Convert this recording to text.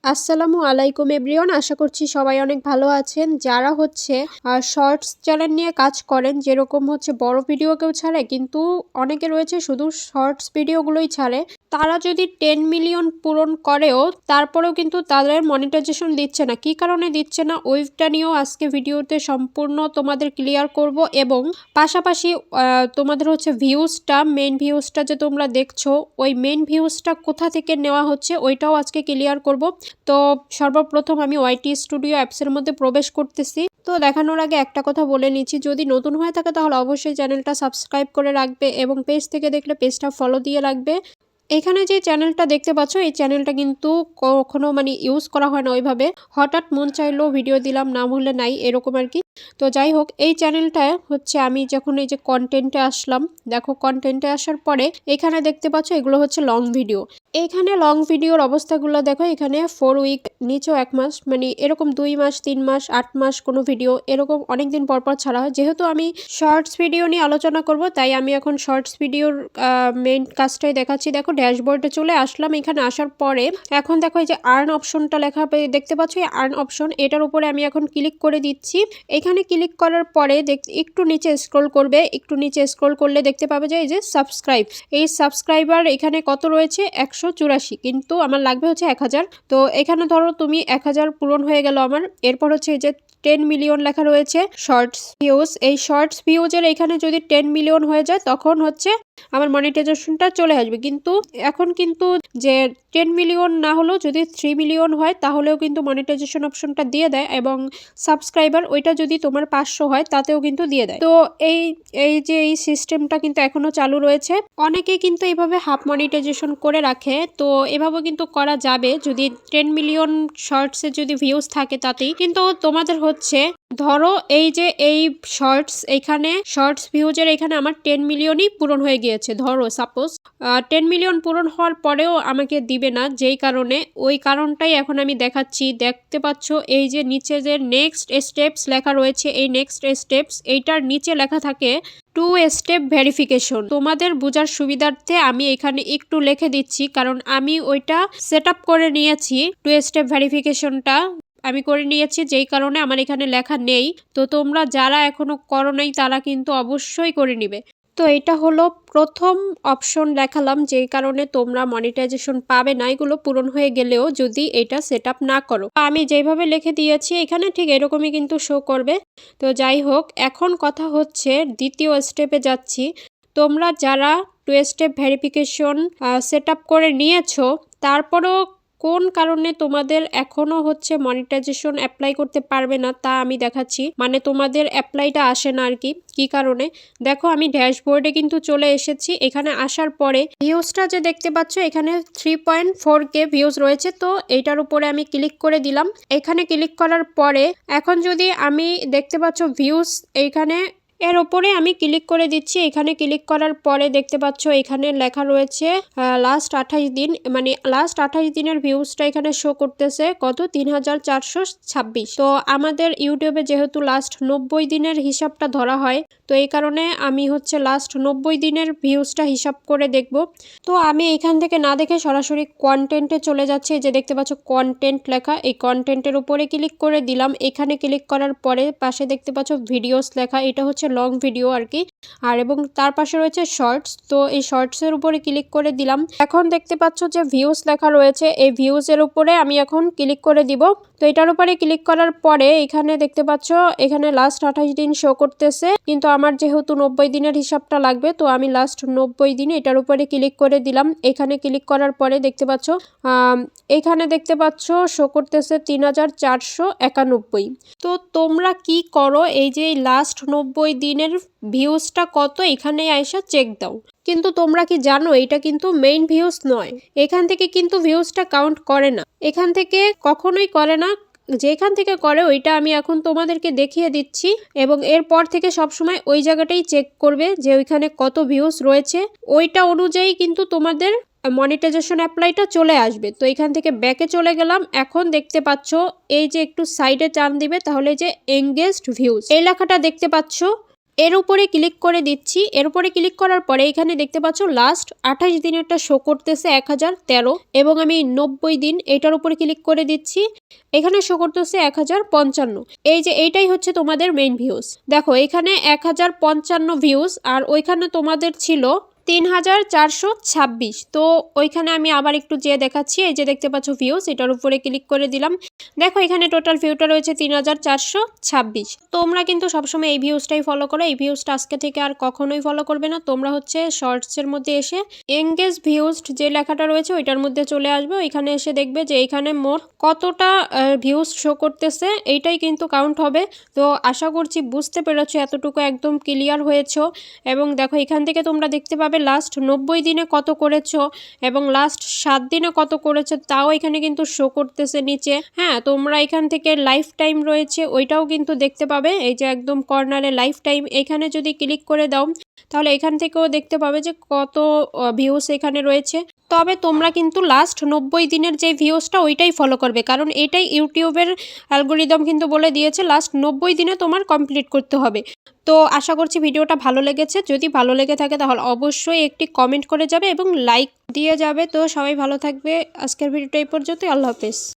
আসসালামু আলাইকুম এভরিওয়ান, আশা করছি সবাই অনেক ভালো আছেন। যারা হচ্ছে শর্টস চ্যানেল নিয়ে কাজ করেন, যেরকম হচ্ছে বড় ভিডিও কেউ ছাড়ে, কিন্তু অনেকে রয়েছে শুধু শর্টস ভিডিওগুলোই ছাড়ে, তারা যদি 10 মিলিয়ন পূরণ করেও তারপরেও কিন্তু তাদের মনিটাইজেশন দিচ্ছে না। কি কারণে দিচ্ছে না ওইটা নিয়েও আজকে ভিডিওতে সম্পূর্ণ তোমাদের ক্লিয়ার করব, এবং পাশাপাশি তোমাদের হচ্ছে ভিউজটা, মেইন ভিউজটা যে তোমরা দেখছো, ওই মেইন ভিউজটা কোথা থেকে নেওয়া হচ্ছে ওইটাও আজকে ক্লিয়ার করব। তো সর্বপ্রথম আমি ওয়াইটি স্টুডিও অ্যাপসের মধ্যে প্রবেশ করতেছি। তো দেখানোর আগে একটা কথা বলে নিচ্ছি, যদি নতুন হয়ে থাকে তাহলে অবশ্যই চ্যানেলটা সাবস্ক্রাইব করে রাখবে, এবং পেজ থেকে দেখলে পেজটা ফলো দিয়ে রাখবে। এখানে যে চ্যানেলটা দেখতে পাচ্ছ, এই চ্যানেলটা কিন্তু কখনো ইউজ করা হয় না ওইভাবে, হঠাৎ মন চাইলেও ভিডিও দিলাম, না হলে নাই, এরকম আর কি। তো যাই হোক, এই চ্যানেলটা হচ্ছে আমি যখন এই যে কন্টেন্টে আসলাম, দেখো কন্টেন্টে আসার পরে এখানে দেখতে পাচ্ছ এগুলো হচ্ছে লং ভিডিও। এখানে লং ভিডিওর অবস্থাগুলো দেখো, এখানে 4 উইক, নিচেও 1 মাস, এরকম 2 মাস, 3 মাস, 8 মাস কোনো ভিডিও, এরকম অনেক দিন পর ছাড়া হয়। যেহেতু আমি শর্টস ভিডিও নিয়ে আলোচনা করব, তাই আমি এখন শর্টস ভিডিওর মেইন কাজটাই দেখাচ্ছি। দেখো ড্যাশবোর্ডে চলে আসলাম। এখানে আসার পরে এখন দেখো এই যে আর্ন অপশনটা লেখা দেখতে পাচ্ছ, এই আর্ন অপশন, এটার উপরে আমি এখন ক্লিক করে দিচ্ছি। এখানে ক্লিক করার পরে একটু নিচে স্ক্রল করবে, একটু নিচে স্ক্রল করলে দেখতে পাবে যে এই যে সাবস্ক্রাইব, এই সাবস্ক্রাইবার এখানে কত রয়েছে 184, কিন্তু আমার লাগবে হচ্ছে 1000। তো এখানে ধরো তুমি 1000 পূরণ হয়ে গেল আমার। এরপর হচ্ছে এই যে 10 মিলিয়ন লেখা রয়েছে শর্টস ভিউজ, এই শর্টস ভিউজের এখানে যদি 10 মিলিয়ন হয়ে যায় তখন হচ্ছে আমার মনিটাইজেশনটা চলে আসবে। কিন্তু এখন কিন্তু যে 10 মিলিয়ন না হলেও যদি 3 মিলিয়ন হয় তাহলেও কিন্তু মনিটাইজেশন অপশনটা দিয়ে দেয়, এবং সাবস্ক্রাইবার ওইটা যদি তোমার 500 হয় তাতেও কিন্তু দিয়ে দেয়। তো এই এই যে এই সিস্টেমটা কিন্তু এখনো চালু রয়েছে। অনেকে কিন্তু এইভাবে হাফ মনিটাইজেশন করে রাখে, তো এভাবে কিন্তু করা যাবে যদি 10 মিলিয়ন শর্টসে যদি ভিউজ থাকে তাতেই। কিন্তু তোমাদের হচ্ছে ধরো এই যে এই শর্টস, এখানে শর্টস ভিউজের এখানে আমার 10 মিলিয়নই পূরণ হয়ে গিয়েছে। ধরো সাপোজ 10 মিলিয়ন পূরণ হওয়ার পরেও আমাকে দিবে না, যেই কারণে, ওই কারণটাই এখন আমি দেখাচ্ছি। দেখতে পাচ্ছ এই যে নিচে যে নেক্সট স্টেপস লেখা রয়েছে, এই নেক্সট স্টেপস এইটার নিচে লেখা থাকে 2 স্টেপ ভেরিফিকেশন। তোমাদের বোঝার সুবিধার্থে আমি এখানে একটু লিখে দিচ্ছি, কারণ আমি ওইটা সেট আপ করে নিয়েছি। 2 স্টেপ ভেরিফিকেশনটা আমি করে নিয়েছি, যেই কারণে আমার এখানে লেখা নেই। তো তোমরা যারা এখনো করো নাই তারা কিন্তু অবশ্যই করে নিবে। তো এটা হলো প্রথম অপশন দেখালাম, যেই কারণে তোমরা মনিটাইজেশন পাবে না এগুলো পূরণ হয়ে গেলেও যদি এটা সেট আপ না করো। আমি যেভাবে লিখে দিয়েছি এখানে ঠিক এরকমই কিন্তু শো করবে। তো যাই হোক, এখন কথা হচ্ছে দ্বিতীয় স্টেপে যাচ্ছি। তোমরা যারা 2 স্টেপ ভেরিফিকেশন সেট আপ করে নিয়েছো, তারপরও কোন কারণে তোমাদের এখনো হচ্ছে মনিটাইজেশন অ্যাপ্লাই করতে পারবে না তা আমি দেখাচ্ছি, তোমাদের অ্যাপ্লাইটা আসে না আর কি। কি কারণে দেখো, আমি ড্যাশবোর্ডে কিন্তু চলে এসেছি। এখানে আসার পরে ভিউজটা যে দেখতে পাচ্ছ, এখানে 3.4K ভিউজ রয়েছে। তো এইটার উপরে আমি ক্লিক করে দিলাম। এখানে ক্লিক করার পরে এখন যদি আমি দেখতে পাচ্ছ ভিউজ, এইখানে এর ওপরে আমি ক্লিক করে দিচ্ছি। এখানে ক্লিক করার পরে দেখতে পাচ্ছ এখানে লেখা রয়েছে লাস্ট 28 দিন, লাস্ট 28 দিনের ভিউজটা এখানে শো করতেছে কত, 3426। তো আমাদের ইউটিউবে যেহেতু লাস্ট 90 দিনের হিসাবটা ধরা হয়, তো এই কারণে আমি হচ্ছে লাস্ট 90 দিনের ভিউজটা হিসাব করে দেখব। তো আমি এখান থেকে না দেখে সরাসরি কন্টেন্টে চলে যাচ্ছি। যে দেখতে পাচ্ছ কন্টেন্ট লেখা, এই কন্টেন্টের উপরে ক্লিক করে দিলাম। এখানে ক্লিক করার পরে পাশে দেখতে পাচ্ছ ভিডিওস লেখা, এটা হচ্ছে লং ভিডিও আর কি। আর এবং তার পাশে রয়েছে শর্টস, তো এই শর্টসের উপরে ক্লিক করে দিলাম। এখন দেখতে পাচ্ছ যে ভিউজ লেখা রয়েছে, এই ভিউজের উপরে আমি এখন ক্লিক করে দিব। তো এটার উপরে ক্লিক করার পরে এখানে দেখতে পাচ্ছ এখানে লাস্ট 28 দিন শো করতেছে, কিন্তু আমার যেহেতু 90 দিনের হিসাবটা লাগবে, তো আমি লাস্ট 90 দিন এটার উপরে ক্লিক করে দিলাম। এখানে ক্লিক করার পরে দেখতে পাচ্ছ এখানে দেখতে পাচ্ছ শো করতেছে 3491। তো তোমরা কি করো, এই যে লাস্ট 90 দিনের ভিউজটা কত এখানে আইসা চেক দাও। কিন্তু তোমরা কি জানো, এটা কিন্তু মেইন ভিউজ নয়, এখান থেকে কিন্তু ভিউজটা কাউন্ট করে না, এখান থেকে কখনোই করে না। যেখান থেকে করে ওইটা আমি এখন তোমাদেরকে দেখিয়ে দিচ্ছি, এবং এরপর থেকে সবসময় ওই জায়গাটাই চেক করবে যে ওইখানে কত ভিউজ রয়েছে, ওইটা অনুযায়ী কিন্তু তোমাদের মনিটাইজেশন অ্যাপ্লাইটা চলে আসবে। তো এখান থেকে ব্যাকে চলে গেলাম। এখন দেখতে পাচ্ছ এই যে একটু সাইডে টান দিবে, তাহলে যে এঙ্গেজড ভিউজ এই লেখাটা দেখতে পাচ্ছ, এর উপরে ক্লিক করে দিচ্ছি। এর উপরে ক্লিক করার পরে এখানে দেখতে পাচ্ছ লাস্ট 28 দিনেরটা শো করতেছে 1013 এবং আমি 90 দিন এটার উপরে ক্লিক করে দিচ্ছি। এখানে শো করতেছে 1055। এই যে এইটাই হচ্ছে তোমাদের মেইন ভিউজ। দেখো এখানে 1055 ভিউজ আর ওইখানে তোমাদের ছিল 3426। তো ওইখানে আমি আবার একটু যেয়ে দেখাচ্ছি। এই যে দেখতে পাচ্ছ ভিউজ, এটার উপরে ক্লিক করে দিলাম। দেখো এখানে টোটাল ভিউটা রয়েছে 3426। তোমরা কিন্তু সবসময় এই ভিউজটাই ফলো করো। এই ভিউজটা আজকে থেকে আর কখনোই ফলো করবে না। তোমরা হচ্ছে শর্টসের মধ্যে এসে এঙ্গেজ ভিউজড যে লেখাটা রয়েছে ওইটার মধ্যে চলে আসবে। ওইখানে এসে দেখবে যে এইখানে মোট কতটা ভিউজ শো করতেছে, এইটাই কিন্তু কাউন্ট হবে। তো আশা করছি বুঝতে পেরেছো, এতটুকু একদম ক্লিয়ার হয়েছো। এবং দেখো এখান থেকে তোমরা দেখতে পাবে লাস্ট 90 দিনে কত করেছো এবং লাস্ট 7 দিনে কত করেছো, তাও এখানে কিন্তু শো করতেছে নিচে। হ্যাঁ, তোমরা এখান থেকে লাইফ টাইম রয়েছে ওইটাও কিন্তু দেখতে পাবে। এই যে একদম কর্নারে লাইফ টাইম, এখানে যদি ক্লিক করে দাও তাহলে এখান থেকেও দেখতে পাবে যে কত ভিউজ এখানে রয়েছে। তবে তোমরা কিন্তু লাস্ট 90 দিনের যে ভিউজটা ওইটাই ফলো করবে, কারণ এটাই ইউটিউবের অ্যালগোরিদম কিন্তু বলে দিয়েছে লাস্ট 90 দিনে তোমার কমপ্লিট করতে হবে। তো আশা করছি ভিডিওটা ভালো লেগেছে। যদি ভালো লেগে থাকে তাহলে অবশ্যই একটি কমেন্ট করে যাবে এবং লাইক দিয়ে যাবে। তো সবাই ভালো থাকবে। আজকের ভিডিওটা এই পর্যন্তই। আল্লাহ হাফেজ।